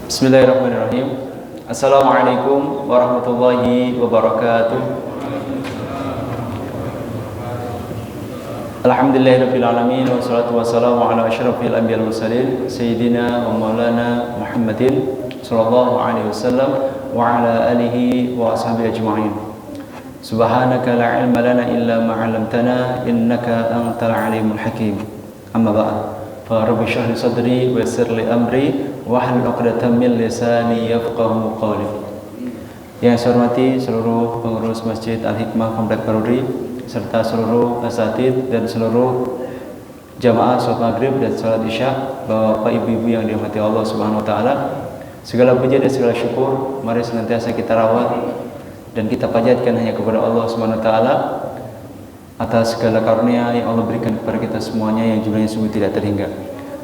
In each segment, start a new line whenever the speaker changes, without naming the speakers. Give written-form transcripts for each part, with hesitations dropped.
Bismillahirrahmanirrahim. Assalamualaikum warahmatullahi wabarakatuh. Alhamdulillahirabbil alamin wassalatu wassalamu ala asyrafil anbiya'il mursalin sayyidina wa maulana Muhammadin sallallahu alaihi wasallam wa ala alihi wa ashabihi ajma'in. Subhanaka la ilma lana illa ma 'allamtana innaka antal alimul hakim. Amma ba'd. Fa rabbi shrah li sadri wa yassir li amri wahlul 'uqdatam min lisani yafqahu qawli. Yang saya hormati seluruh pengurus Masjid Al-Hikmah Komplek Paruri serta seluruh asatidz dan seluruh jamaah salat maghrib dan salat isya, bapak ibu-ibu yang dirahmati Allah Subhanahu wa taala. Segala puji dan segala syukur mari senantiasa kita rawat dan kita panjatkan hanya kepada Allah Subhanahu wa taala atas segala karunia yang Allah berikan kepada kita semuanya yang jumlahnya sungguh tidak terhingga.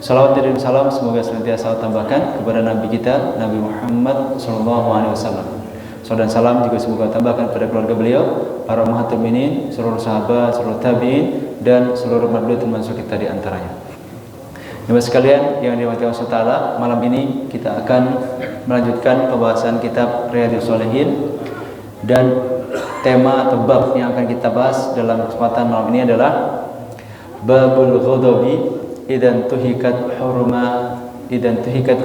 Salawat dan salam semoga senantiasa Allah tambahkan kepada Nabi kita, Nabi Muhammad SAW. Salawat dan salam juga semoga Allah tambahkan kepada keluarga beliau, para ummahatul mukminin, seluruh sahabat, seluruh tabi'in, dan seluruh umat beliau termasuk kita di antaranya. Jemaah sekalian yang dirahmati Allah Taala, malam ini kita akan melanjutkan pembahasan kitab Riyadhus Shalihin, dan tema atau bab yang akan kita bahas dalam kesempatan malam ini adalah Babul Ghadabi idan tuhikat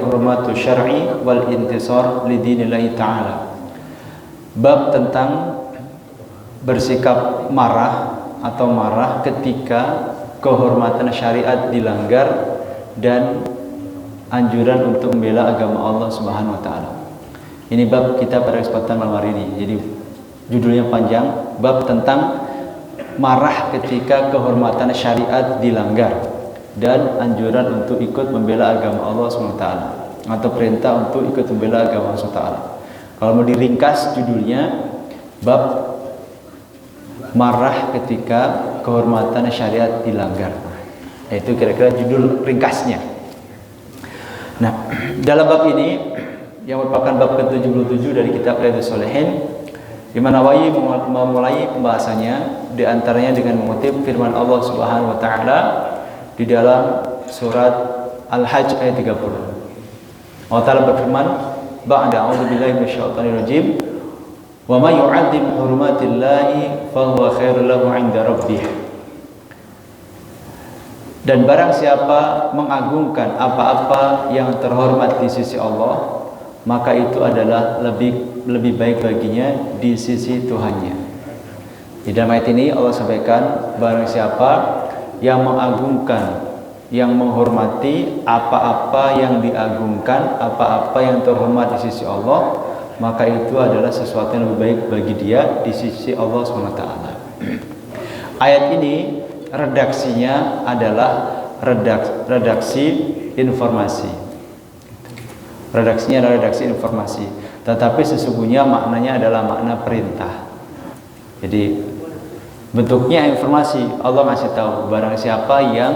hurmatu syar'i wal intisar li dinillahi ta'ala. Bab tentang bersikap marah atau marah ketika kehormatan syariat dilanggar dan anjuran untuk membela agama Allah Subhanahu wa taala. Ini bab kita pada kesempatan malam hari ini. Jadi judulnya panjang, bab tentang marah ketika kehormatan syariat dilanggar dan anjuran untuk ikut membela agama Allah SWT, atau perintah untuk ikut membela agama Allah SWT. Kalau mau diringkas judulnya, bab marah ketika kehormatan syariat dilanggar. Itu kira-kira judul ringkasnya. Nah, dalam bab ini yang merupakan bab ke-77 dari kitab Riyadhus Shalihin, Imam Nawawi memulai pembahasannya diantaranya dengan mengutip firman Allah Subhanahu wa taala di dalam surat Al-Hajj ayat 30. Allah Ta'ala berfirman, ba'da a'udzubillahi minasyaitonir rajim, wa may yu'azzim hurumatillahi fahuwa khairul lahu 'inda rabbih. Dan barang siapa mengagungkan apa-apa yang terhormat di sisi Allah, maka itu adalah lebih baik baginya di sisi Tuhannya. Di dalam ayat ini Allah sampaikan, barang siapa yang mengagungkan, yang menghormati apa-apa yang diagungkan, apa-apa yang terhormat di sisi Allah, maka itu adalah sesuatu yang lebih baik bagi dia di sisi Allah SWT. Ayat ini redaksinya adalah redaksi informasi. Redaksinya adalah redaksi informasi, tetapi sesungguhnya maknanya adalah makna perintah. Jadi bentuknya informasi. Allah ngasih tahu barang siapa yang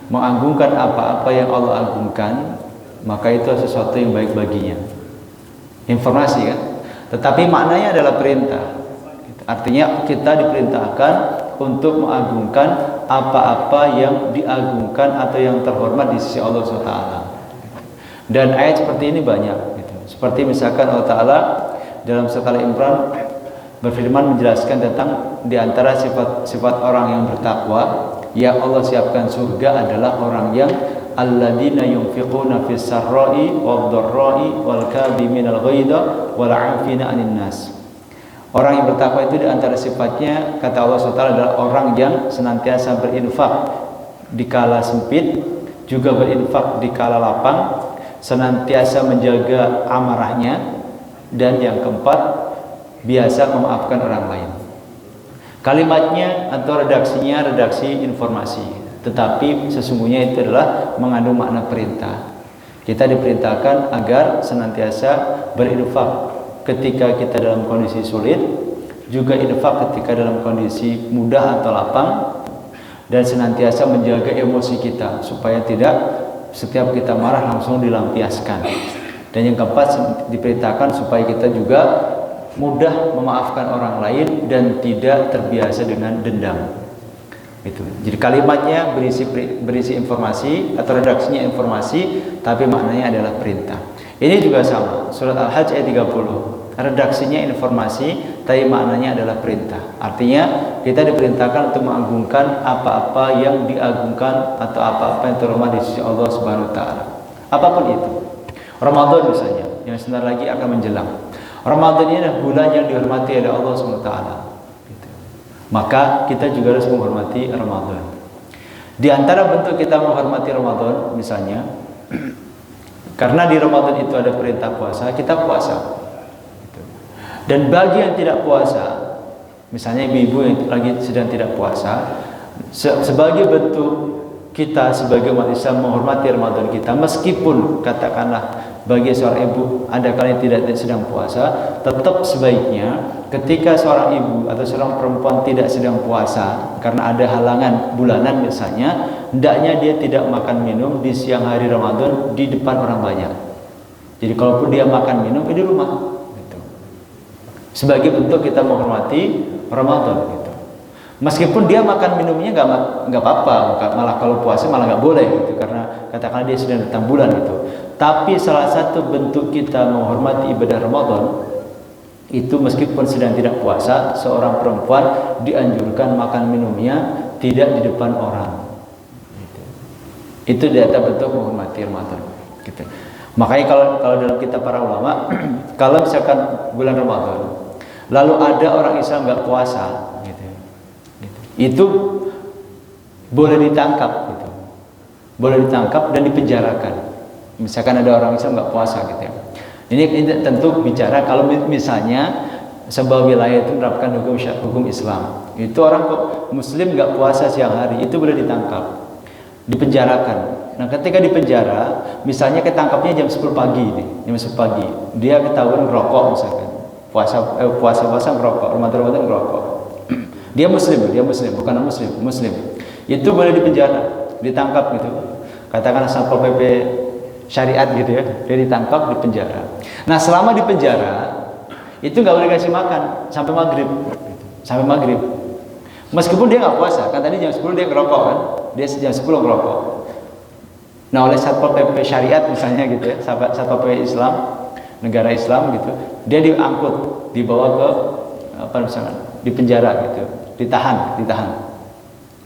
mengagungkan apa-apa yang Allah agungkan, maka itu sesuatu yang baik baginya. Informasi kan? Tetapi maknanya adalah perintah. Artinya kita diperintahkan untuk mengagungkan apa-apa yang diagungkan atau yang terhormat di sisi Allah SWT. Dan ayat seperti ini banyak gitu. Seperti misalkan Allah Ta'ala dalam surat Al-Imran berfirman menjelaskan tentang diantara sifat-sifat orang yang bertakwa yang Allah siapkan surga adalah orang yang alladzina yunfiquna fis sarra'i wad dharra'i wal kadhiminal ghaidha wal 'afina 'anil nas. Orang yang bertakwa itu diantara sifatnya, kata Allah SWT, adalah orang yang senantiasa berinfak di kala sempit, juga berinfak di kala lapang, senantiasa menjaga amarahnya, dan yang keempat, biasa memaafkan orang lain. Kalimatnya atau redaksinya redaksi informasi, tetapi sesungguhnya itu adalah mengandung makna perintah. Kita diperintahkan agar senantiasa berinfak ketika kita dalam kondisi sulit, juga infak ketika dalam kondisi mudah atau lapang, dan senantiasa menjaga emosi kita supaya tidak setiap kita marah langsung dilampiaskan. Dan yang keempat, diperintahkan supaya kita juga mudah memaafkan orang lain dan tidak terbiasa dengan dendam. Itu. Jadi kalimatnya berisi informasi atau redaksinya informasi, tapi maknanya adalah perintah. Ini juga sama, surat Al-Hajj ayat 30. Redaksinya informasi, tapi maknanya adalah perintah. Artinya kita diperintahkan untuk mengagungkan apa-apa yang diagungkan atau apa-apa yang terhormat di sisi Allah Subhanahu wa taala. Apapun itu. Ramadan misalnya, yang sebentar lagi akan menjelang. Ramadan ini adalah bulan yang dihormati oleh Allah Subhanahu wa taala. Gitu. Maka kita juga harus menghormati Ramadan. Di antara bentuk kita menghormati Ramadan misalnya, karena di Ramadan itu ada perintah puasa, kita puasa. Dan bagi yang tidak puasa, misalnya ibu-ibu yang lagi sedang tidak puasa, sebagai bentuk kita sebagai umat Islam menghormati Ramadan kita, meskipun katakanlah bagi seorang ibu ada kalanya tidak sedang puasa, tetap sebaiknya ketika seorang ibu atau seorang perempuan tidak sedang puasa karena ada halangan bulanan misalnya, hendaknya dia tidak makan minum di siang hari Ramadan di depan orang banyak. Jadi kalaupun dia makan minum di rumah gitu. Sebagai bentuk kita menghormati Ramadan gitu. Meskipun dia makan minumnya nggak apa-apa, malah kalau puasa malah nggak boleh gitu, karena katakanlah dia sedang datang bulan gitu. Tapi salah satu bentuk kita menghormati ibadah Ramadan itu meskipun sedang tidak puasa, seorang perempuan dianjurkan makan minumnya tidak di depan orang. Itu data bentuk menghormati Ramadan. Gitu. Makanya kalau dalam kitab para ulama, kalau misalkan bulan Ramadan, lalu ada orang Islam nggak puasa, itu boleh ditangkap gitu. Boleh ditangkap dan dipenjarakan. Misalkan ada orang Islam nggak puasa gitu ya. Ini tentu bicara kalau misalnya sebuah wilayah itu menerapkan hukum Islam. Itu orang kok Muslim nggak puasa siang hari, itu boleh ditangkap, dipenjarakan. Nah, ketika dipenjara, misalnya ketangkapnya jam 10 pagi nih, jam 10 pagi, dia ketahuan ngerokok misalkan. Puasa ngerokok, Ramadan ngerokok. Dia muslim, bukan muslim. Itu boleh dipenjara, ditangkap gitu. Katakanlah Satpol PP syariat gitu ya, dia ditangkap, dipenjara. Nah, selama di penjara itu nggak boleh kasih makan sampai maghrib. Meskipun dia nggak puasa, kan tadi jam 10 dia ngerokok kan, dia jam 10 ngerokok. Nah, oleh Satpol PP syariat misalnya gitu ya, Satpol PP Islam, negara Islam gitu, dia diangkut, dibawa ke di penjara gitu, ditahan.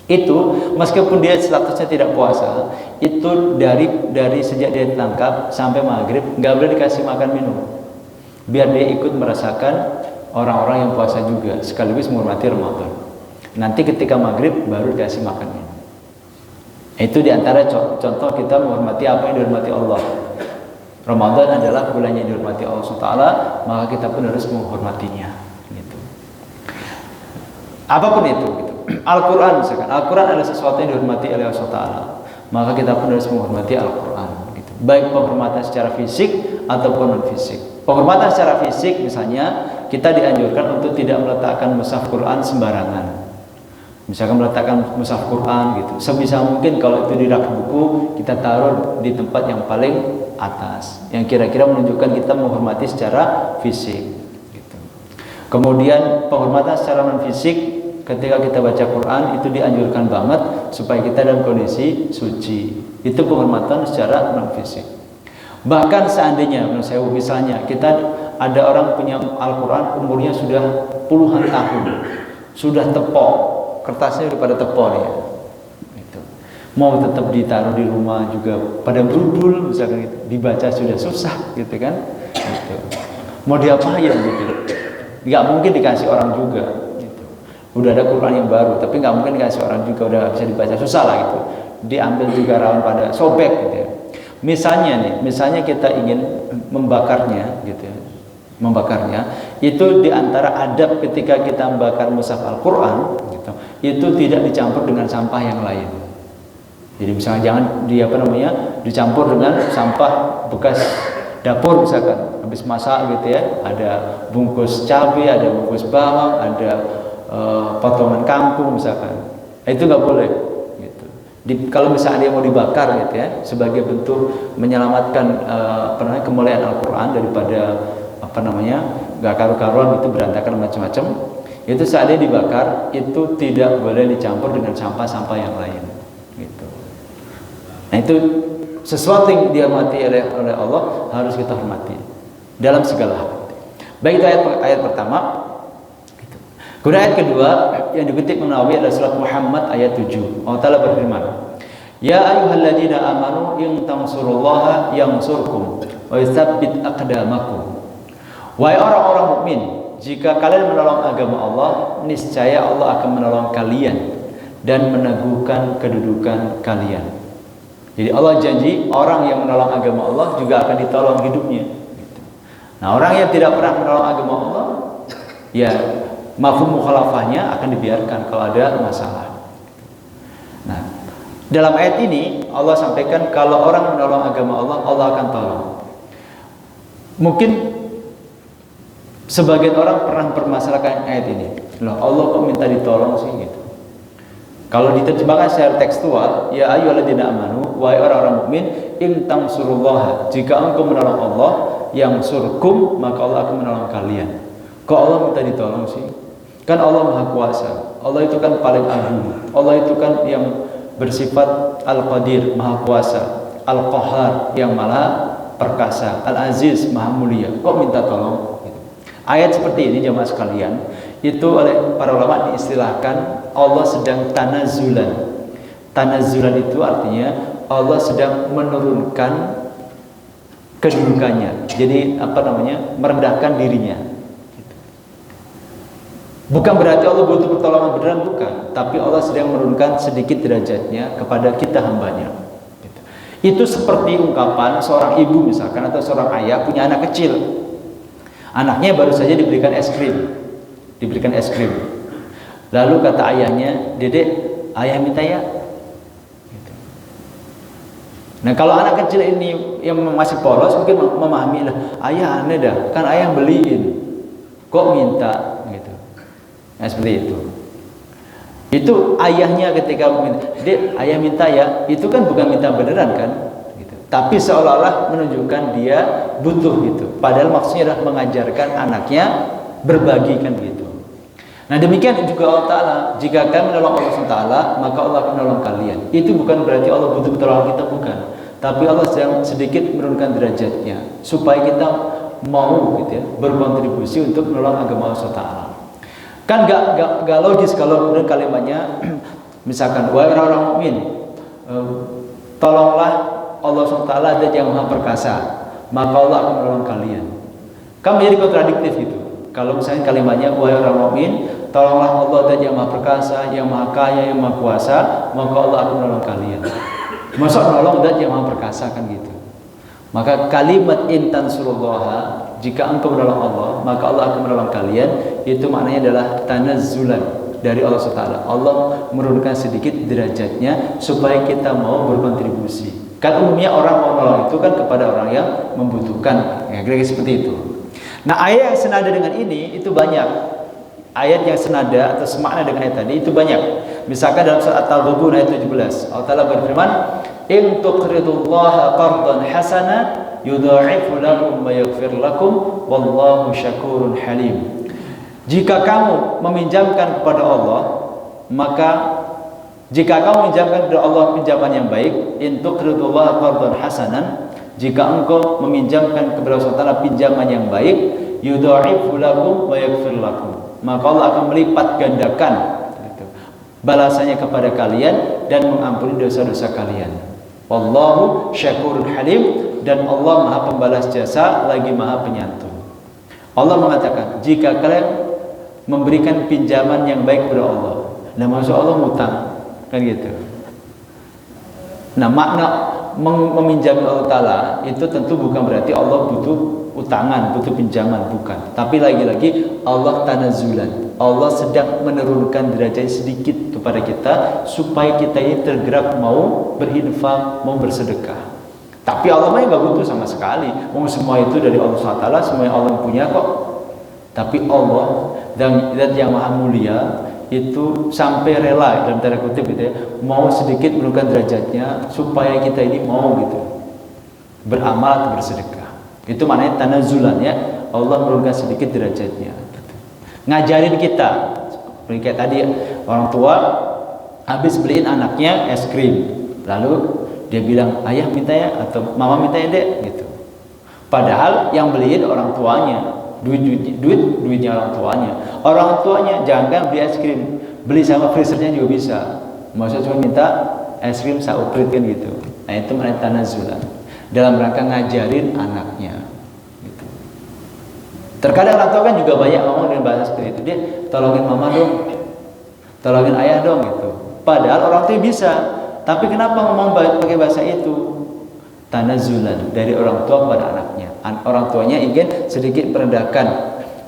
Itu meskipun dia statusnya tidak puasa, itu dari sejak dia ditangkap sampai maghrib nggak boleh dikasih makan minum, biar dia ikut merasakan orang-orang yang puasa juga, sekaligus menghormati Ramadan. Nanti ketika maghrib baru dikasih makan minum. Itu diantara contoh kita menghormati apa yang dihormati Allah. Ramadan adalah bulan yang dihormati Allah SWT, maka kita pun harus menghormatinya. Gitu. Apapun itu. Gitu. Al-Quran misalkan, Al-Quran adalah sesuatu yang dihormati oleh Allah SWT, maka kita pun harus menghormati Al-Quran gitu. Baik penghormatan secara fisik ataupun non-fisik. Penghormatan secara fisik misalnya, kita dianjurkan untuk tidak meletakkan mushaf Quran sembarangan. Misalkan meletakkan mushaf Quran gitu, sebisa mungkin kalau itu di rak buku, kita taruh di tempat yang paling atas, yang kira-kira menunjukkan kita menghormati secara fisik gitu. Kemudian penghormatan secara non-fisik, ketika kita baca Quran itu dianjurkan banget supaya kita dalam kondisi suci. Itu penghormatan secara non fisik. Bahkan seandainya misalnya kita ada orang punya Al-Quran umurnya sudah puluhan tahun, sudah tepok, kertasnya udah pada tepok ya. Gitu. Mau tetap ditaruh di rumah juga pada brudul misalkan gitu. Dibaca sudah susah gitu kan. Gitu. Mau diapain gitu. Nggak mungkin dikasih orang juga. Udah ada Quran yang baru, tapi nggak mungkin dikasih orang juga udah bisa dibaca, susah lah gitu. Diambil juga rawan pada sobek gitu ya. Misalnya kita ingin membakarnya gitu ya. Itu diantara adab ketika kita membakar mushaf Al-Quran gitu, itu tidak dicampur dengan sampah yang lain. Jadi misalnya jangan dicampur dengan sampah bekas dapur misalkan, habis masak gitu ya, ada bungkus cabai, ada bungkus bawang, ada potongan kangkung misalkan, itu nggak boleh gitu. Kalau misalnya dia mau dibakar gitu ya, sebagai bentuk menyelamatkan kemuliaan Al-Quran daripada nggak karu-karuan itu berantakan macam-macam, itu saat dia dibakar itu tidak boleh dicampur dengan sampah-sampah yang lain gitu. Nah itu sesuatu yang dihormati oleh Allah harus kita hormati dalam segala hal. Baik, itu ayat pertama. Kemudian ayat kedua yang dikutip Nawawi adalah surat Muhammad ayat 7. Allah Ta'ala berfirman, Ya ayyuhalladzina amanu in tansurullaha yansurkum wa yutsabbit aqdamakum. Wahai orang-orang mukmin, jika kalian menolong agama Allah, niscaya Allah akan menolong kalian dan meneguhkan kedudukan kalian. Jadi Allah janji orang yang menolong agama Allah juga akan ditolong hidupnya. Nah, orang yang tidak pernah menolong agama Allah, ya mafhum mukhalafahnya akan dibiarkan kalau ada masalah. Nah, dalam ayat ini Allah sampaikan kalau orang menolong agama Allah, Allah akan tolong. Mungkin sebagian orang pernah mempermasalahkan ayat ini. Loh, Allah kok minta ditolong sih gitu. Kalau diterjemahkan secara tekstual, ya ayyuhalladzina amanu, wahai orang-orang mukmin, in tansurullaha, jika engkau menolong Allah, yang surkum, maka Allah akan menolong kalian. Kok Allah minta ditolong sih? Kan Allah Maha Kuasa. Allah itu kan paling agung. Allah itu kan yang bersifat Al-Qadir, Maha Kuasa, Al-Qahar, yang Maha Perkasa, Al-Aziz, Maha Mulia. Kok minta tolong? Ayat seperti ini jemaah sekalian, itu oleh para ulama diistilahkan Allah sedang tanazulan. Tanazulan itu artinya Allah sedang menurunkan kedudukannya. Jadi merendahkan dirinya. Bukan berarti Allah butuh pertolongan beneran, bukan. Tapi Allah sedang menurunkan sedikit derajatnya kepada kita hambanya. Itu seperti ungkapan seorang ibu misalkan atau seorang ayah punya anak kecil. Anaknya baru saja diberikan es krim. Lalu kata ayahnya, Dedek, ayah minta ya. Nah, kalau anak kecil ini yang masih polos mungkin memahami lah, ayah aneh dah, kan ayah yang beliin, kok minta gitu. Nah, seperti itu. Itu ayahnya ketika meminta, Dek, ayah minta ya, itu kan bukan minta beneran kan, gitu. Tapi seolah-olah menunjukkan dia butuh gitu. Padahal maksudnya adalah mengajarkan anaknya berbagi kan gitu. Nah, demikian juga Allah Ta'ala, jika kalian menolong Allah SWT, maka Allah akan menolong kalian. Itu bukan berarti Allah butuh pertolongan kita, bukan. Tapi Allah sedang sedikit menurunkan derajatnya supaya kita mau gitu ya, berkontribusi untuk menolong agama Allah SWT. Kan gak logis kalau kemudian kalimatnya misalkan, wahai orang-orang mukmin, tolonglah Allah SWT dan yang Maha Perkasa, maka Allah akan menolong kalian. Kan menjadi kontradiktif gitu. Kalau misalnya kalimatnya, wahai orang mukmin, tolonglah Allah dan yang Maha Perkasa, yang Maha Kaya, yang Maha Kuasa, maka Allah akan menolong kalian. Masa menolong dan yang Maha Perkasa kan gitu. Maka kalimat in tansurullaha, jika engkau menolong Allah, maka Allah akan menolong kalian. Itu maknanya adalah tanazzulan dari Allah SWT. Allah menurunkan sedikit derajatnya supaya kita mau berkontribusi. Kan umumnya orang mau menolong itu kan kepada orang yang membutuhkan. Ya, kira-kira seperti itu. Nah, ayat yang senada dengan ini itu banyak. Ayat yang senada atau semakna dengan ayat tadi itu banyak. Misalkan dalam surat At-Taghabun ayat 17, Allah Ta'ala berfirman, "In tuqridullaha qardan hasana yudha'ifu lakum wa yaghfir lakum wallahu syakurun halim." Jika kamu meminjamkan kepada Allah, maka jika kamu meminjamkan kepada Allah pinjaman yang baik, in tuqridullaha qardan hasanan, jika engkau meminjamkan kepada Allah Ta'ala pinjaman yang baik, yudha'ifu lakum wa yaghfir lakum, maka Allah akan melipat gandakan balasannya kepada kalian dan mengampuni dosa-dosa kalian. Wallahu syakurun halim, dan Allah Maha pembalas jasa lagi Maha penyantun. Allah mengatakan, jika kalian memberikan pinjaman yang baik kepada Allah, nah maksud Allah ngutang kan gitu. Nah, makna meminjam Allah Ta'ala itu tentu bukan berarti Allah butuh utangan, butuh pinjaman, bukan. Tapi lagi-lagi Allah tanazulan, Allah sedang menurunkan derajat sedikit kepada kita supaya kita ini tergerak mau berinfak, mau bersedekah. Tapi Allah mah nggak butuh sama sekali. Semua itu dari Allah SWT, semua yang Allah punya kok. Tapi Allah dan yang Maha Mulia itu sampai rela dalam tanda kutip gitu ya, mau sedikit menurunkan derajatnya supaya kita ini mau gitu beramal atau bersedekah. Itu maknanya tanazulan ya, Allah menurunkan sedikit derajatnya gitu. Ngajarin kita seperti kayak tadi orang tua habis beliin anaknya es krim, lalu dia bilang ayah minta ya atau mama minta ya dek gitu. Padahal yang beliin orang tuanya, duitnya orang tuanya. Orang tuanya jangan beli es krim, beli sama freezernya juga bisa. Maksudnya cuma minta es krim sauprit kan gitu. Nah itu namanya tanazulan dalam rangka ngajarin anaknya. Gitu. Terkadang orang tua kan juga banyak ngomong dengan bahasa seperti itu, dia tolongin mama dong, tolongin ayah dong gitu. Padahal orang tua bisa, tapi kenapa ngomong pakai bahasa itu? Tanazulan dari orang tua kepada anaknya. Orang tuanya ingin sedikit merendahkan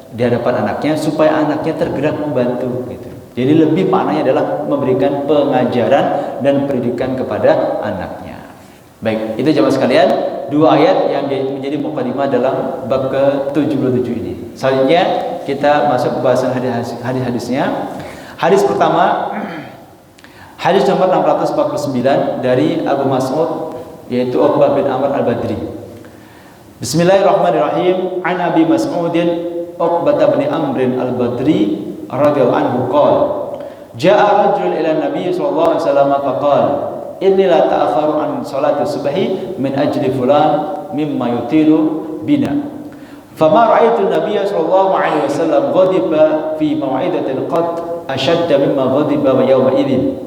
di hadapan anaknya supaya anaknya tergerak membantu gitu. Jadi lebih maknanya adalah memberikan pengajaran dan pendidikan kepada anaknya. Baik, itu jemaah sekalian, dua ayat yang menjadi mukadimah dalam bab ke-77 ini. Selanjutnya kita masuk ke bahasan hadis-hadisnya. Hadis pertama, hadis nomor 649 dari Abu Mas'ud, yaitu Uqbah bin Amr al-Badri. Bismillahirrahmanirrahim. An Abi Mas'udin Uqbah bin Amr al-Badri radhiyallahu anhu qala jaa rajul ila Nabi sallallahu alaihi wasallam faqala inni la ta'akharu an salati subhi min ajli fulan mimma yutilu bina. Fama ra'aitu an-nabiy sallallahu alaihi wasallam ghadiba fi maw'idatin qad ashadda mimma ghadiba yawma idzin.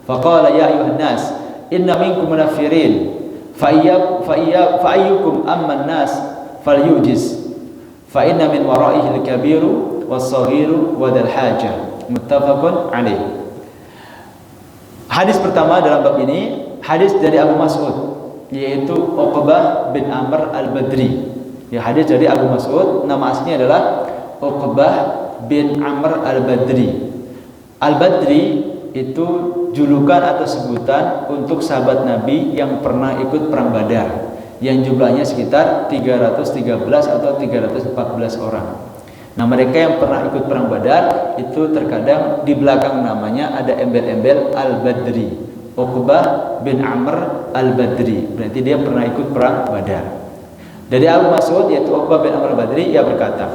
Faqala ya ayuhan nas inna minkum munafirin fa'ayyukum amma an-nas falyujiz fa inna min wara'ihi al-kabiru was-saghiru wa dzal hajah. Muttafaqun alaih. Hadis pertama dalam bab ini hadis dari Abu Mas'ud, yaitu Uqbah bin Amr al-Badri. Ya, hadis dari Abu Mas'ud, nama aslinya adalah Uqbah bin Amr al-Badri. Al-Badri itu julukan atau sebutan untuk sahabat Nabi yang pernah ikut perang Badar, yang jumlahnya sekitar 313 atau 314 orang. Nah, mereka yang pernah ikut perang Badar itu terkadang di belakang namanya ada embel-embel Al-Badri. Uqbah bin Amr al-Badri, berarti dia pernah ikut perang Badar. Dari Abu Mas'ud, yaitu Uqbah bin Amr al-Badri, ia berkata,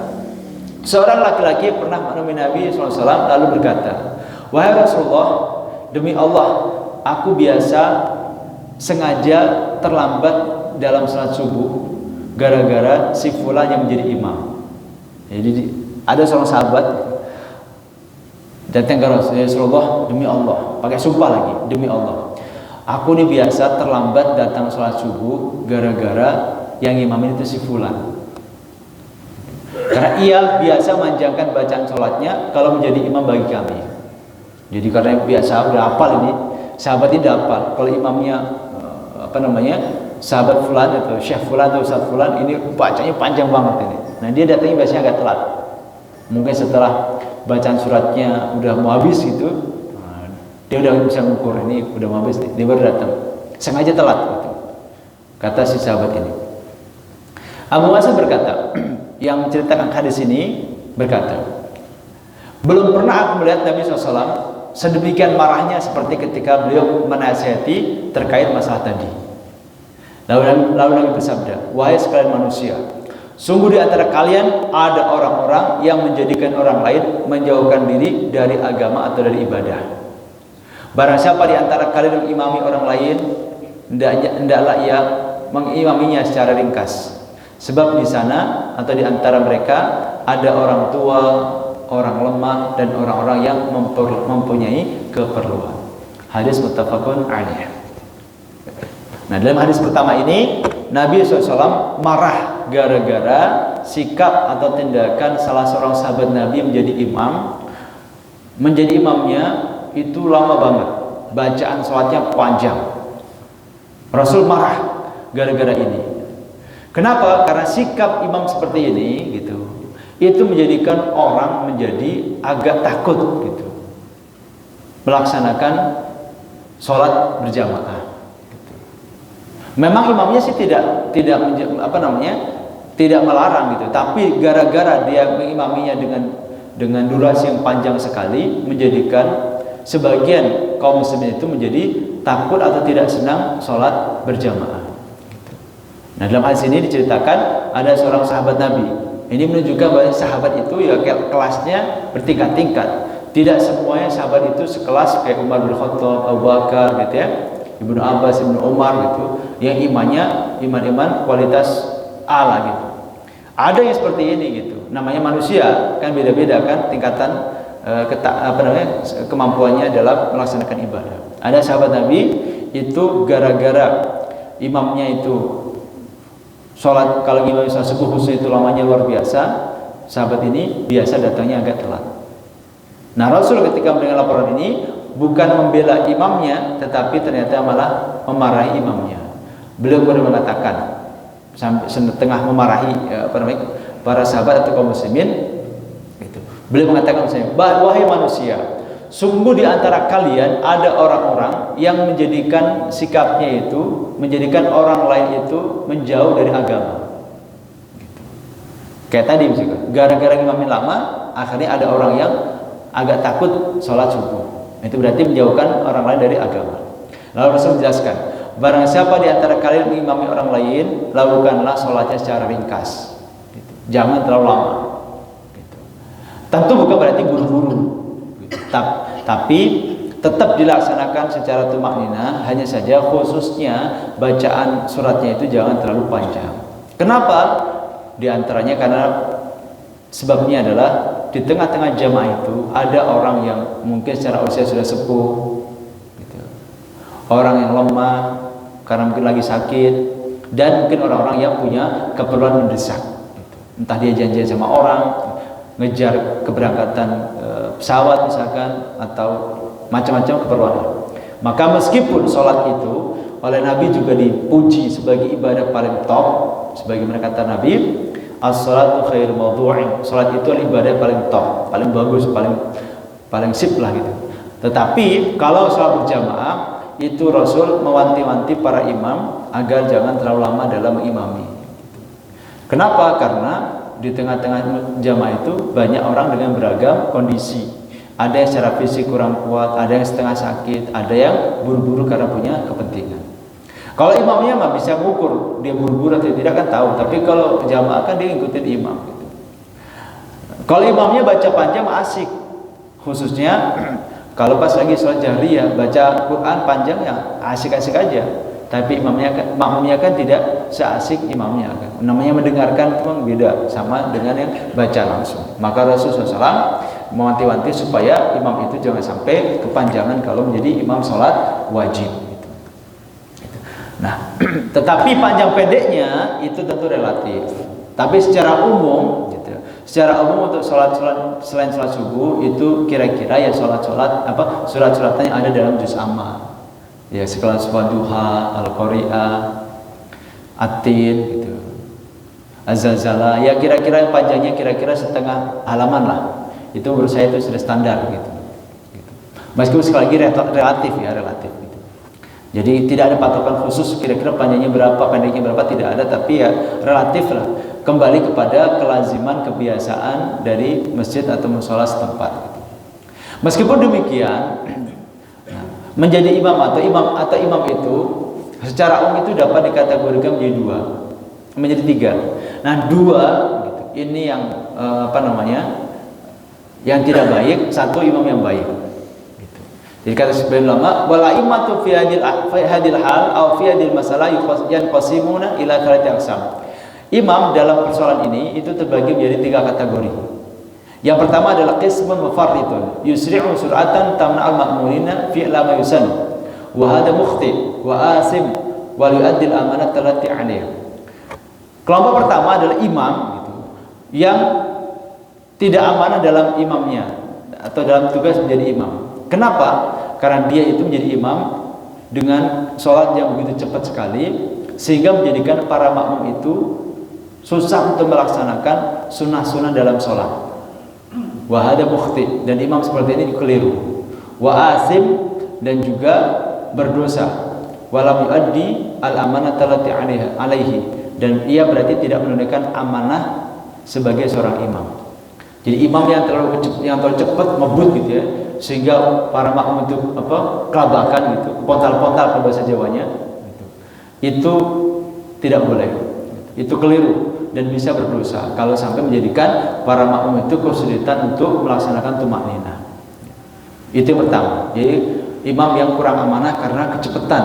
seorang laki-laki pernah menemui Nabi SAW lalu berkata, wahai Rasulullah, demi Allah, aku biasa sengaja terlambat dalam salat subuh gara-gara si fulan yang menjadi imam. Jadi ada seorang sahabat datang ke Rasulullah, demi Allah, pakai sumpah lagi, demi Allah, aku ini biasa terlambat datang salat subuh gara-gara yang imamin itu si fulan. Karena ia biasa manjangkan bacaan sholatnya kalau menjadi imam bagi kami. Jadi karena biasa udah hafal ini, sahabat ini udah hafal. Kalau imamnya sahabat fulan atau syekh fulan atau ustaz fulan, ini bacanya panjang banget ini. Nah, dia datangnya biasanya agak telat. Mungkin setelah bacaan suratnya udah mau habis gitu, dia udah bisa mengukur ini udah mau habis nih, dia baru datang. Sengaja telat gitu. Kata si sahabat ini. Abu Mas'ud berkata, yang menceritakan hadis ini berkata, belum pernah aku melihat Nabi SAW sedemikian marahnya seperti ketika beliau menasihati terkait masalah tadi. Lalu Nabi bersabda, wahai sekalian manusia, sungguh di antara kalian ada orang-orang yang menjadikan orang lain menjauhkan diri dari agama atau dari ibadah. Barang siapa di antara kalian mengimami orang lain, hendaklah ia mengimaminya secara ringkas. Sebab di sana atau di antara mereka ada orang tua, orang lemah, dan orang-orang yang mempunyai keperluan. Hadis muttafaqun alaih. Nah, dalam hadis pertama ini Nabi SAW marah gara-gara sikap atau tindakan salah seorang sahabat Nabi menjadi imam. Menjadi imamnya itu lama banget, bacaan sholatnya panjang. Rasul marah gara-gara ini. Kenapa? Karena sikap imam seperti ini gitu, itu menjadikan orang menjadi agak takut gitu melaksanakan sholat berjamaah. Gitu. Memang imamnya sih tidak melarang gitu, tapi gara-gara dia mengimaminya dengan durasi yang panjang sekali, menjadikan sebagian kaum muslimin itu menjadi takut atau tidak senang sholat berjamaah. Nah, dalam hadis ini diceritakan ada seorang sahabat Nabi. Ini menunjukkan bahwa sahabat itu ya kelasnya bertingkat-tingkat. Tidak semuanya sahabat itu sekelas kayak Umar bin Khattab, Abu Bakar gitu ya. Ibnu Abbas, Ibnu Umar gitu, yang imannya iman kualitas A lah gitu. Ada yang seperti ini gitu. Namanya manusia kan beda-beda kan tingkatan kemampuannya dalam melaksanakan ibadah. Ada sahabat Nabi itu gara-gara imamnya itu sholat, kalau imam sholat subuh khusus itu lamanya luar biasa, sahabat ini biasa datangnya agak telat. Nah, Rasul ketika mendengar laporan ini bukan membela imamnya, tetapi ternyata malah memarahi imamnya. Beliau kemudian mengatakan sampai setengah memarahi para sahabat atau kaum muslimin. Beliau mengatakan misalnya, wahai manusia, sungguh di antara kalian ada orang-orang yang menjadikan sikapnya itu, menjadikan orang lain itu menjauh dari agama. Kayak tadi misalnya, gara-gara imamin lama, akhirnya ada orang yang agak takut sholat subuh. Itu berarti menjauhkan orang lain dari agama. Lalu Rasul menjelaskan, barang siapa di antara kalian mengimami orang lain, lakukanlah sholatnya secara ringkas. Jangan terlalu lama. Tentu bukan berarti buru-buru, tapi tetap dilaksanakan secara tumakninah. Hanya saja khususnya bacaan suratnya itu jangan terlalu panjang. Kenapa? Di antaranya karena sebabnya adalah di tengah-tengah jamaah itu ada orang yang mungkin secara usia sudah sepuh, gitu. Orang yang lemah karena mungkin lagi sakit, dan mungkin orang-orang yang punya keperluan mendesak, gitu. Entah dia janjian sama orang, ngejar keberangkatan pesawat misalkan, atau macam-macam keperluan. Maka meskipun sholat itu oleh Nabi juga dipuji sebagai ibadah paling top, sebagaimana kata Nabi, as-salatu khairu mawdu'in, sholat itu adalah ibadah paling top, paling bagus, paling sip lah gitu. Tetapi kalau sholat berjamaah itu Rasul mewanti-wanti para imam agar jangan terlalu lama dalam mengimami. Kenapa? Karena di tengah-tengah jamaah itu banyak orang dengan beragam kondisi. Ada yang secara fisik kurang kuat, ada yang setengah sakit, ada yang buru-buru karena punya kepentingan. Kalau imamnya mah bisa mengukur dia buru-buru atau tidak kan tahu, tapi kalau jamaah kan dia ngikutin imam gitu. Kalau imamnya baca panjang asik, khususnya kalau pas lagi sholat jahriyah baca Quran panjang ya asik-asik aja. Tapi makmumnya kan tidak seasik imamnya kan. Namanya mendengarkan itu beda sama dengan yang baca langsung. Maka Rasulullah SAW mewanti-wanti supaya imam itu jangan sampai kepanjangan kalau menjadi imam sholat wajib. Gitu. Nah, tetapi panjang pendeknya itu tentu relatif. Tapi secara umum, gitu, secara umum untuk sholat selain sholat subuh itu kira-kira ya surat-suratnya yang ada dalam juz amma. Ya sekelas Wadduha, Al-Qari'ah, At-Tin gitu. Az-Zalzalah, ya kira-kira yang panjangnya kira-kira setengah halaman lah. Itu menurut saya itu sudah standar gitu. Meskipun sekali lagi relatif ya, relatif gitu. Jadi tidak ada patokan khusus kira-kira panjangnya berapa, pendeknya berapa, tidak ada, tapi ya relatif lah. Kembali kepada kelaziman kebiasaan dari masjid atau mushola setempat gitu. Meskipun demikian, menjadi imam atau imam itu secara umum itu dapat dikategorikan menjadi dua, menjadi tiga. Nah dua gitu, ini yang yang tidak baik, satu imam yang baik gitu. Jadi kata sebagian ulama, wala imatu fi hadil hal atau fi hadil masalah yanqasimuna ila thalathati aqsam. Imam dalam persoalan ini itu terbagi menjadi tiga kategori. Yang pertama adalah qismun mufarritun yusri'u sur'atan tamna'al ma'murina fi'la ma yusan wa hadha mukhti wa asim wa yu'addi al-amanata allati 'alayhi. Kelompok pertama adalah imam gitu, yang tidak amanah dalam imamnya atau dalam tugas menjadi imam. Kenapa? Karena dia itu menjadi imam dengan sholat yang begitu cepat sekali sehingga menjadikan para makmum itu susah untuk melaksanakan sunnah-sunnah dalam sholat. Wahada mukhti, dan imam seperti ini keliru. Wa asim, dan juga berdosa. Walam yuaddi al amanata allati alaihi, dan ia berarti tidak menunaikan amanah sebagai seorang imam. Jadi imam yang terlalu cepat ngebut gitu ya, sehingga para makmum itu kelabakan gitu, pontal-pontal kalau bahasa Jawanya gitu. Itu tidak boleh. Itu keliru dan bisa berdosa kalau sampai menjadikan para makmum itu kesulitan untuk melaksanakan tumakninah. Itu yang pertama. Jadi imam yang kurang amanah karena kecepatan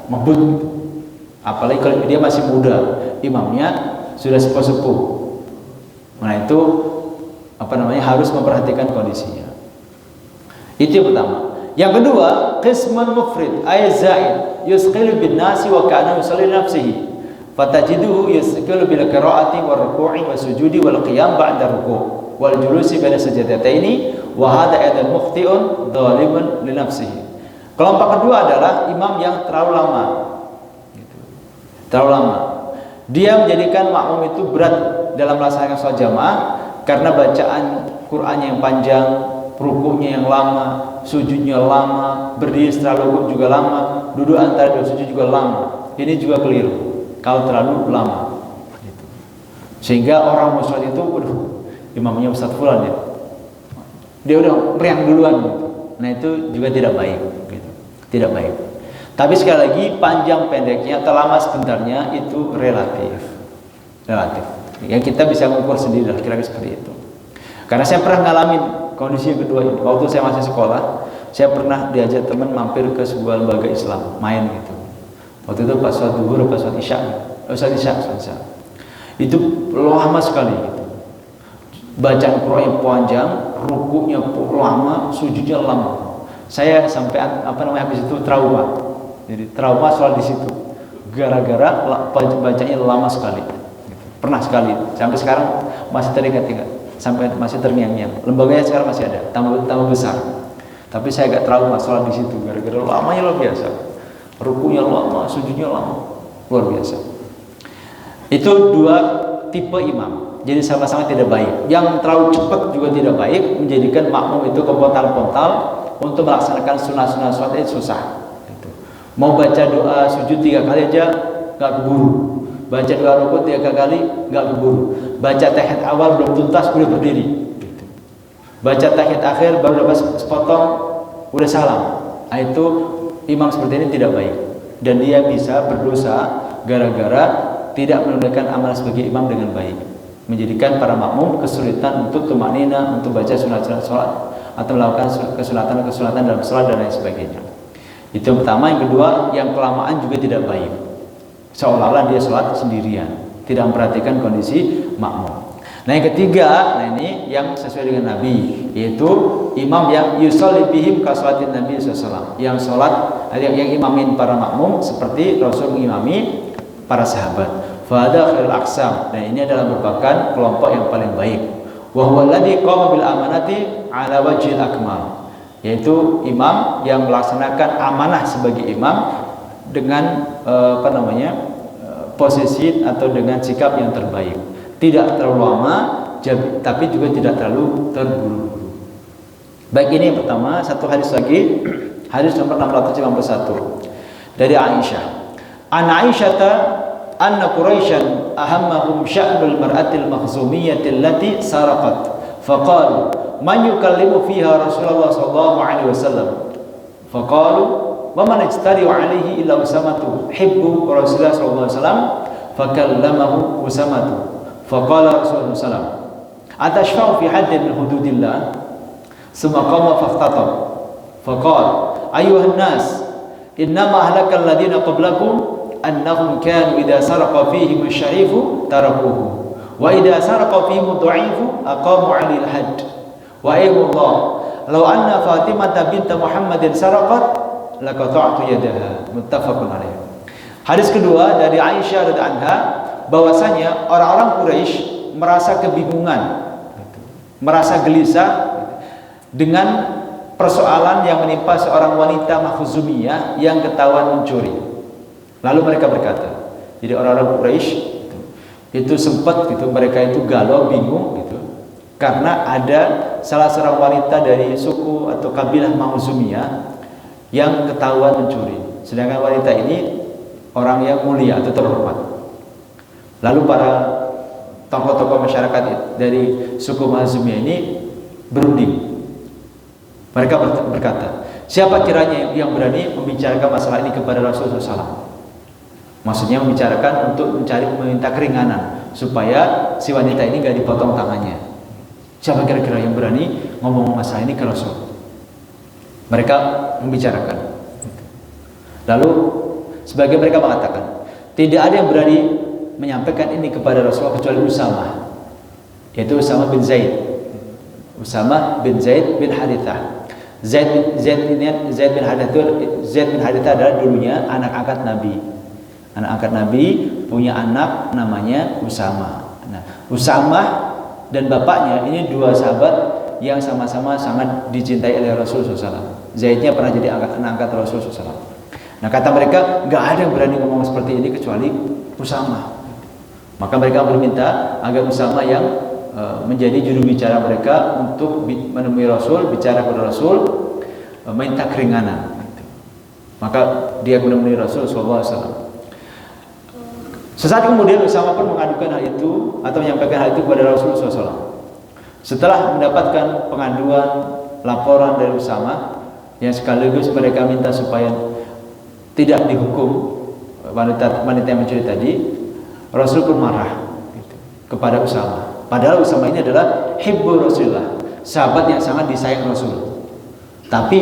ngebut. Apalagi kalau dia masih muda, imamnya sudah sepuh-sepuh. Nah itu harus memperhatikan kondisinya. Itu yang pertama. Yang kedua, qismun mufrid ay zaid yusqilu bin nasi wa kana yusalli nafsihi. Fatajiduhu yusqilu bil qira'ati war ruku'i was sujudi wal qiyam ba'da ruku' wal julusi baina sajdataini wa hadha aidan mukhti'un dhalimun li nafsihi. Kelompok kedua adalah imam yang terlalu lama. Terlalu lama. Dia menjadikan makmum itu berat dalam melaksanakan sholat jamaah karena bacaan Qur'annya yang panjang, rukuknya yang lama, sujudnya lama, berdiri setelah rukuk juga lama, duduk antara dua sujud juga lama. Ini juga keliru kalau terlalu lama. Sehingga orang mau sholat itu, imamnya Ustaz Fulan ya, dia udah meriang duluan gitu. Nah itu juga tidak baik gitu. Tidak baik. Tapi sekali lagi panjang pendeknya, terlama sebentarnya itu relatif. Ya kita bisa mengukur sendiri lah kira-kira seperti itu. Karena saya pernah ngalamin kondisi yang kedua ini. Waktu saya masih sekolah, saya pernah diajak teman mampir ke sebuah lembaga Islam, main gitu. Waktu itu pas sholat duhur, pas sholat isya, itu lama sekali gitu. Bacaan Qur'an panjang, rukuknya lama, sujudnya lama. Saya sampai habis itu trauma. Jadi trauma soal di situ. Gara-gara bacanya lama sekali. Gitu. Pernah sekali. Sampai sekarang masih teringat-ingat. Sampai masih terngiang-ngiang. Lembaganya sekarang masih ada, tambah besar. Tapi saya agak trauma soal di situ. Gara-gara lamanya luar biasa. Rukunya lama, sujudnya lama, luar biasa. Itu dua tipe imam. Jadi sama-sama tidak baik. Yang terlalu cepat juga tidak baik, menjadikan makmum itu kepontal-pontal untuk melaksanakan sunnah-sunnah sholat itu susah. Gitu. Mau baca doa sujud 3 kali aja nggak keburu. Baca doa rukuk 3 kali nggak keburu. Baca tahiyat awal belum tuntas udah berdiri. Gitu. Baca tahiyat akhir baru dapat sepotong udah salam. Nah, itu imam seperti ini tidak baik dan dia bisa berdosa gara-gara tidak menunaikan amanah sebagai imam dengan baik, menjadikan para makmum kesulitan untuk tumanina, untuk baca sunat-sunat sholat atau melakukan kesunatan dalam sholat dan lain sebagainya. Itu yang pertama. Yang kedua, yang kelamaan juga tidak baik, seolah-olah dia sholat sendirian, tidak memperhatikan kondisi makmum. Nah yang ketiga, ini yang sesuai dengan Nabi, yaitu imam yang yusolli bihim ka sholatin Nabi SAW, yang sholat, yang imamin para makmum seperti Rasul mengimami para sahabat. Fahada khairul aqsam, dan ini adalah merupakan kelompok yang paling baik. Wa huwa alladzi qama bil amanati ala wajhil akmal, yaitu imam yang melaksanakan amanah sebagai imam dengan posisi atau dengan sikap yang terbaik. Tidak terlalu lama, tapi juga tidak terlalu terburu-buru. Baik, ini yang pertama. Satu hadis lagi, hadis nomor 651 dari Aisyah. An Aisyata anna Quraisyan ahammahum sya'nul mar'atil makhzumiyyati allati saraqat faqalu man yukallimu fiha Rasulullah sallallahu alaihi wasallam faqalu wa man ijtari alaihi illa usamatu hibbu Rasulullah sallallahu alaihi wasallam fakallamahu usamatu faqala Rasulullah sallallahu alaihi wasallam atashfa'u fi haddin min hududillah summa qama faftatab faqala ayyuhan nas innama ahlakal ladina qablakum annahum kanu idza saraqa fihim asy-syarifu tarakuhu wa idza saraqa fihim ad-dha'ifu aqamu 'alil hadd wa ayyullah law anna Fatimah bint Muhammadin saraqat laqata'tu yadaha. Muttafaqun alaih. Hadis kedua dari Aisyah radhiyallahu anha, bahwasanya orang-orang Quraisy merasa kebingungan, merasa gelisah dengan persoalan yang menimpa seorang wanita Makhzumiyah yang ketahuan mencuri. Lalu mereka berkata, jadi orang-orang Quraisy itu sempat gitu, mereka itu galau, bingung gitu, karena ada salah seorang wanita dari suku atau kabilah Makhzumiyah yang ketahuan mencuri. Sedangkan wanita ini orang yang mulia atau terhormat. Lalu para tokoh-tokoh masyarakat dari suku Makhzumiyah ini berunding. Mereka berkata, siapa kiranya yang berani membicarakan masalah ini kepada Rasulullah SAW? Maksudnya membicarakan untuk meminta keringanan supaya si wanita ini gak dipotong tangannya. Siapa kira-kira yang berani ngomong masalah ini ke Rasul? Mereka membicarakan. Lalu Sebagian mereka mengatakan tidak ada yang berani menyampaikan ini kepada Rasulullah kecuali Usama, yaitu Usama bin Zaid. Usama bin Zaid bin Harithah. Zaid bin Harithah adalah dulunya anak angkat Nabi. Anak angkat Nabi punya anak namanya Usama. Nah, Usama dan bapaknya ini dua sahabat yang sama-sama sangat dicintai oleh Rasulullah SAW. Zaidnya pernah jadi anak angkat Rasulullah SAW. Nah, kata mereka nggak ada yang berani ngomong seperti ini kecuali Usama. Maka mereka meminta agar Usama yang menjadi juru bicara mereka untuk menemui Rasul, bicara kepada Rasul, minta keringanan. Maka dia menemui Rasul SAW. Sesaat kemudian Usama pun mengadukan hal itu atau menyampaikan hal itu kepada Rasul SAW. Setelah mendapatkan pengaduan, laporan dari Usama, yang sekaligus mereka minta supaya tidak dihukum wanita yang mencuri tadi, Rasul pun marah kepada Usama. Padahal Usama ini adalah hibbu Rasulullah, sahabat yang sangat disayang Rasul. Tapi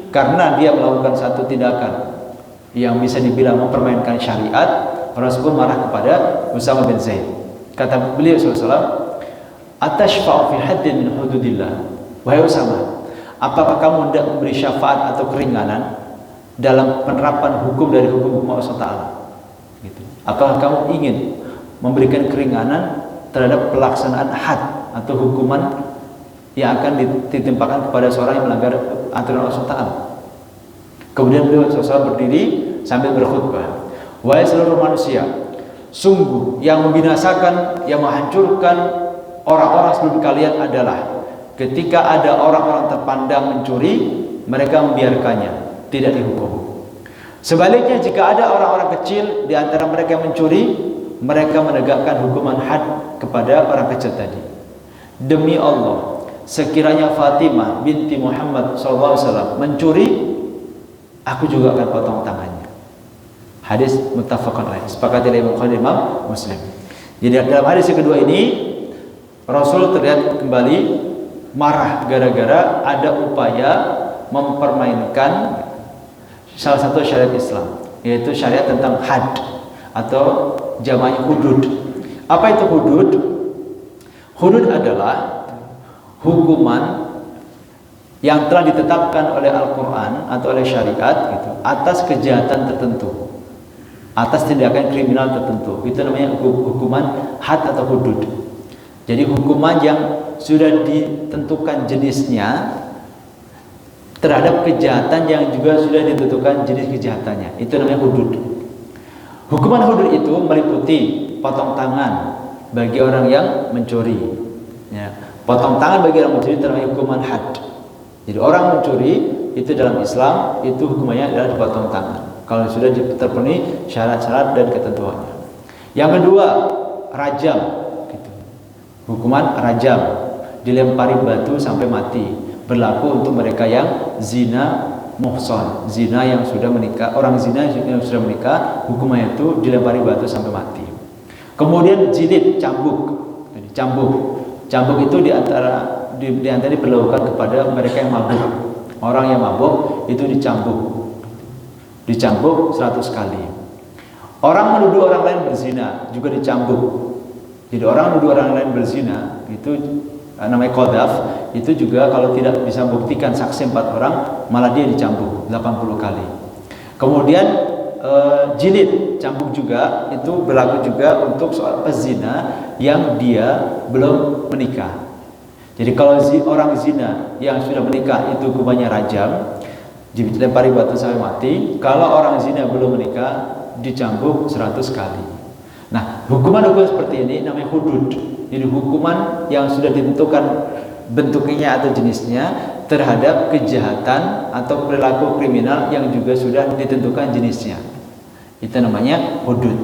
karena dia melakukan satu tindakan yang bisa dibilang mempermainkan syariat, Rasul pun marah kepada Usama bin Zaid. Kata beliau SAW, "Atashfa'u fi haddin min hududillah." Wahai Usama, apakah kamu hendak memberi syafaat atau keringanan dalam penerapan hukum dari hukum Allah Taala? Gitu. Apakah kamu ingin memberikan keringanan terhadap pelaksanaan had atau hukuman yang akan ditimpakan kepada seorang yang melanggar aturan Allah Taala? Kemudian beliau SAW berdiri sambil berkhutbah, "Wahai seluruh manusia, sungguh yang membinasakan, yang menghancurkan orang-orang sebelum kalian adalah ketika ada orang-orang terpandang mencuri, mereka membiarkannya, tidak dihukum. Sebaliknya jika ada orang-orang kecil di antara mereka yang mencuri, mereka menegakkan hukuman had kepada orang kecil tadi. Demi Allah, sekiranya Fatimah binti Muhammad SAW mencuri, aku juga akan potong tangannya." Hadis muttafaqun alaih, sepakati oleh Imam Muslim. Jadi dalam hadis yang kedua ini, Rasul terlihat kembali marah gara-gara ada upaya mempermainkan salah satu syariat Islam, yaitu syariat tentang had atau jamaknya hudud. Apa itu hudud? Hudud adalah hukuman yang telah ditetapkan oleh Al-Quran atau oleh syariat gitu, atas kejahatan tertentu, atas tindakan kriminal tertentu. Itu namanya hukuman had atau hudud. Jadi hukuman yang sudah ditentukan jenisnya terhadap kejahatan yang juga sudah ditentukan jenis kejahatannya. Itu namanya hudud. Hukuman hudud itu meliputi potong tangan bagi orang yang mencuri. Ya, potong tangan bagi orang mencuri itu namanya hukuman had. Jadi orang mencuri itu dalam Islam itu hukumannya adalah dipotong tangan kalau sudah terpenuhi syarat-syarat dan ketentuannya. Yang kedua, rajam. Gitu. Hukuman rajam, dilempari batu sampai mati. Berlaku untuk mereka yang zina muhsan, zina yang sudah menikah, orang zina yang sudah menikah, hukumnya itu dilempari batu sampai mati. Kemudian jilid, cambuk. Jadi, cambuk itu diantara diperlakukan kepada mereka yang mabuk. Orang yang mabuk itu dicambuk 100 kali. Orang menuduh orang lain berzina juga dicambuk. Jadi orang menuduh orang lain berzina itu namanya qadzaf, itu juga kalau tidak bisa membuktikan saksi 4 orang, malah dia dicambuk 80 kali. Kemudian jilid, cambuk juga itu berlaku juga untuk soal pezina yang dia belum menikah. Jadi kalau orang zina yang sudah menikah itu hukumannya rajam, dilempari batu sampai mati. Kalau orang zina belum menikah dicambuk 100 kali. Nah, hukuman-hukuman seperti ini namanya hudud. Jadi hukuman yang sudah ditentukan bentuknya atau jenisnya terhadap kejahatan atau perilaku kriminal yang juga sudah ditentukan jenisnya. Itu namanya hudud.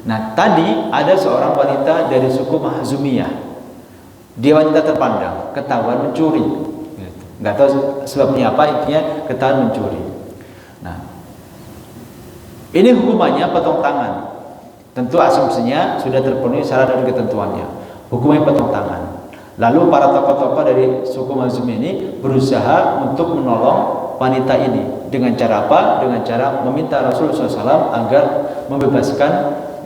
Nah, tadi ada seorang wanita dari suku Mahzumiyah. Dia wanita terpandang, ketahuan mencuri. Nggak tahu sebabnya apa, intinya ketahuan mencuri. Nah, ini hukumannya potong tangan. Tentu asumsinya sudah terpenuhi syarat dan ketentuannya. Hukumnya potong tangan. Lalu para tokoh-tokoh dari suku Mahzumiyah ini berusaha untuk menolong wanita ini Dengan cara apa? Dengan cara meminta Rasulullah SAW agar membebaskan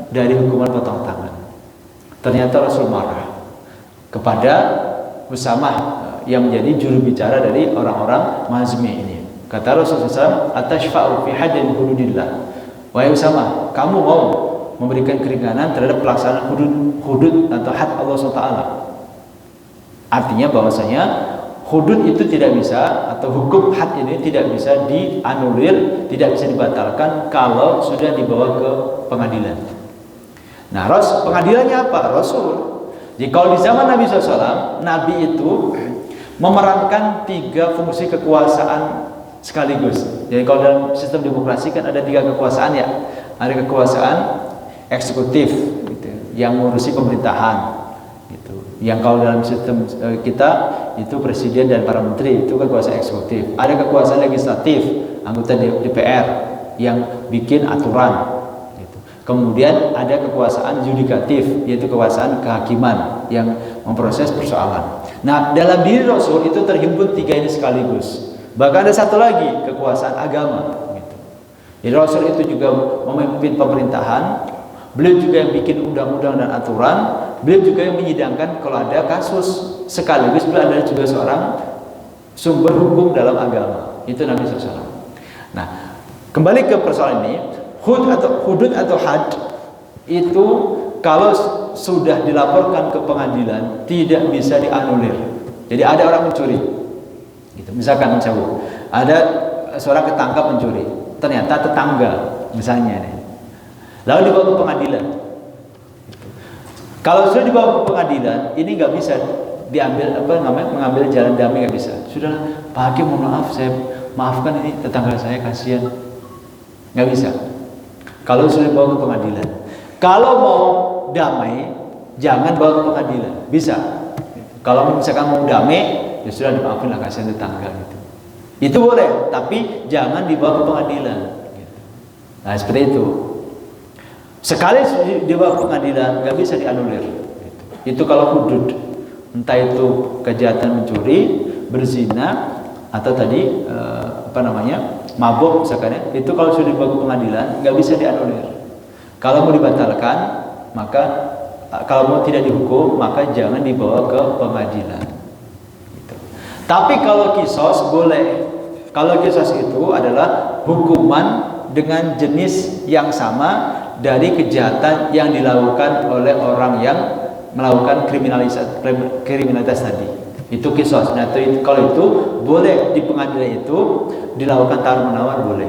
dari hukuman potong tangan. Ternyata Rasul marah kepada Usamah yang menjadi juru bicara dari orang-orang Mazmi ini. Kata Rasulullah SAW, "Atashfa'u fi haddin hududillah." Wahai Usamah, kamu mau memberikan keringanan terhadap pelaksanaan hudud atau had Allah SWT? Artinya bahwasanya hudud itu tidak bisa, atau hukum had ini tidak bisa dianulir, tidak bisa dibatalkan kalau sudah dibawa ke pengadilan. Nah, pengadilannya apa? Rasul. Jadi kalau di zaman Nabi SAW, Nabi itu memerankan 3 fungsi kekuasaan sekaligus. Jadi kalau dalam sistem demokrasi kan ada 3 kekuasaan ya. Ada kekuasaan eksekutif gitu, yang mengurusi pemerintahan. Yang kalau dalam sistem kita itu presiden dan para menteri, itu kekuasaan eksekutif. Ada kekuasaan legislatif, anggota DPR yang bikin aturan gitu. Kemudian ada kekuasaan yudikatif, yaitu kekuasaan kehakiman yang memproses persoalan. Nah, dalam diri Rasul itu terhimpun 3 ini sekaligus. Bahkan ada satu lagi, kekuasaan agama gitu. Jadi Rasul itu juga memimpin pemerintahan. Beliau juga yang bikin undang-undang dan aturan. Beliau juga yang menyidangkan kalau ada kasus. Sekaligus beliau adalah juga seorang sumber hukum dalam agama. Itu Nabi SAW. Nah, kembali ke persoalan ini, hudud atau had itu kalau sudah dilaporkan ke pengadilan tidak bisa dianulir. Jadi ada orang mencuri, gitu. Misalkan mencabut, ada seorang ketangkap mencuri, ternyata tetangga misalnya nih. Lalu dibawa ke pengadilan. Kalau sudah dibawa ke pengadilan, ini nggak bisa diambil mengambil jalan damai, nggak bisa. Sudah, Pak Hakim mohon maaf, saya maafkan ini tetangga saya kasihan. Nggak bisa. Kalau sudah dibawa ke pengadilan. Kalau mau damai, jangan bawa ke pengadilan. Bisa. Kalau misalkan mau damai, ya sudah dimaafin lah, kasihan tetangga gitu. Itu boleh, tapi jangan dibawa ke pengadilan. Gitu. Nah seperti itu. Sekali dibawa ke pengadilan nggak bisa dianulir. Itu kalau hudud, entah itu kejahatan mencuri, berzina, atau tadi mabuk misalkan ya, itu kalau sudah dibawa ke pengadilan nggak bisa dianulir. Kalau mau dibatalkan, maka kalau mau tidak dihukum, maka jangan dibawa ke pengadilan. Gitu. Tapi kalau kisos boleh. Kalau kisos itu adalah hukuman dengan jenis yang sama dari kejahatan yang dilakukan oleh orang yang melakukan kriminalitas tadi. Itu kisos. Nah, kalau itu boleh di pengadilan itu dilakukan tawar menawar boleh.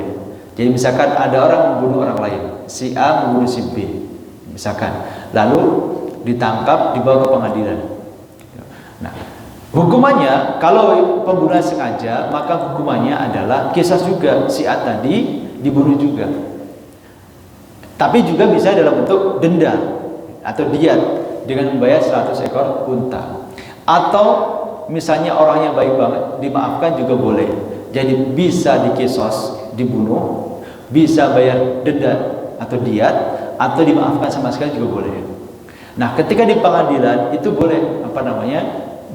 Jadi misalkan ada orang membunuh orang lain, si A membunuh si B, misalkan, lalu ditangkap dibawa ke pengadilan. Nah, hukumannya kalau pembunuhan sengaja, maka hukumannya adalah kisos juga, si A tadi dibunuh juga. Tapi juga bisa dalam bentuk denda atau diat dengan membayar 100 ekor unta. Atau misalnya orang yang baik banget dimaafkan juga boleh. Jadi bisa dikisos, dibunuh, bisa bayar denda atau diat, atau dimaafkan sama sekali juga boleh. Nah, ketika di pengadilan itu boleh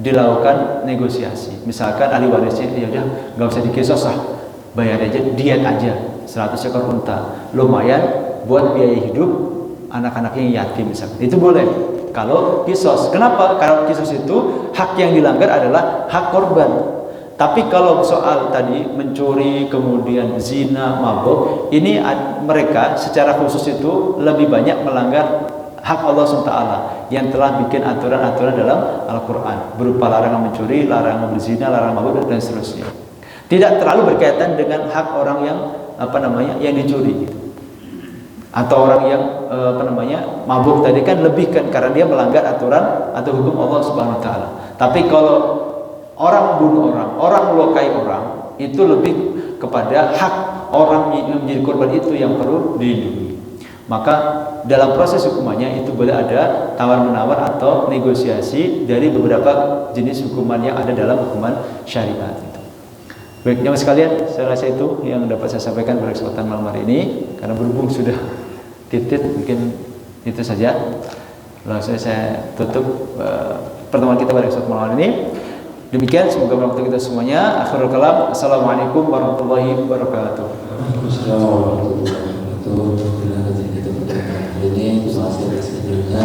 dilakukan negosiasi. Misalkan ahli warisnya ya udah nggak usah dikisos lah, bayar aja diat aja 100 ekor unta, lumayan buat biaya hidup anak-anak yang yatim misalkan. Itu boleh kalau kisos. Kenapa? Karena kisos itu hak yang dilanggar adalah hak korban. Tapi kalau soal tadi mencuri, kemudian zina, mabuk, ini mereka secara khusus itu lebih banyak melanggar hak Allah SWT yang telah bikin aturan-aturan dalam Al-Quran berupa larangan mencuri, larangan berzina, larangan mabuk, dan seterusnya. Tidak terlalu berkaitan dengan hak orang yang yang dicuri gitu. Atau orang yang mabuk tadi kan lebih kan karena dia melanggar aturan atau hukum Allah Subhanahu wa taala. Tapi kalau orang membunuh orang melukai orang, itu lebih kepada hak orang yang menjadi korban itu yang perlu dilindungi. Maka dalam proses hukumannya itu boleh ada tawar-menawar atau negosiasi dari beberapa jenis hukuman yang ada dalam hukuman syariat. Baik, jemaah sekalian, saya rasa itu yang dapat saya sampaikan pada kesempatan malam hari ini. Karena berhubung sudah titik, mungkin itu saja. Langsung saya tutup pertemuan kita pada kesempatan malam hari ini. Demikian, semoga bermanfaat kita semuanya. Akhirul kalam, assalamualaikum warahmatullahi wabarakatuh.
Assalamualaikum warahmatullahi wabarakatuh. Ini terima kasih atas videonya.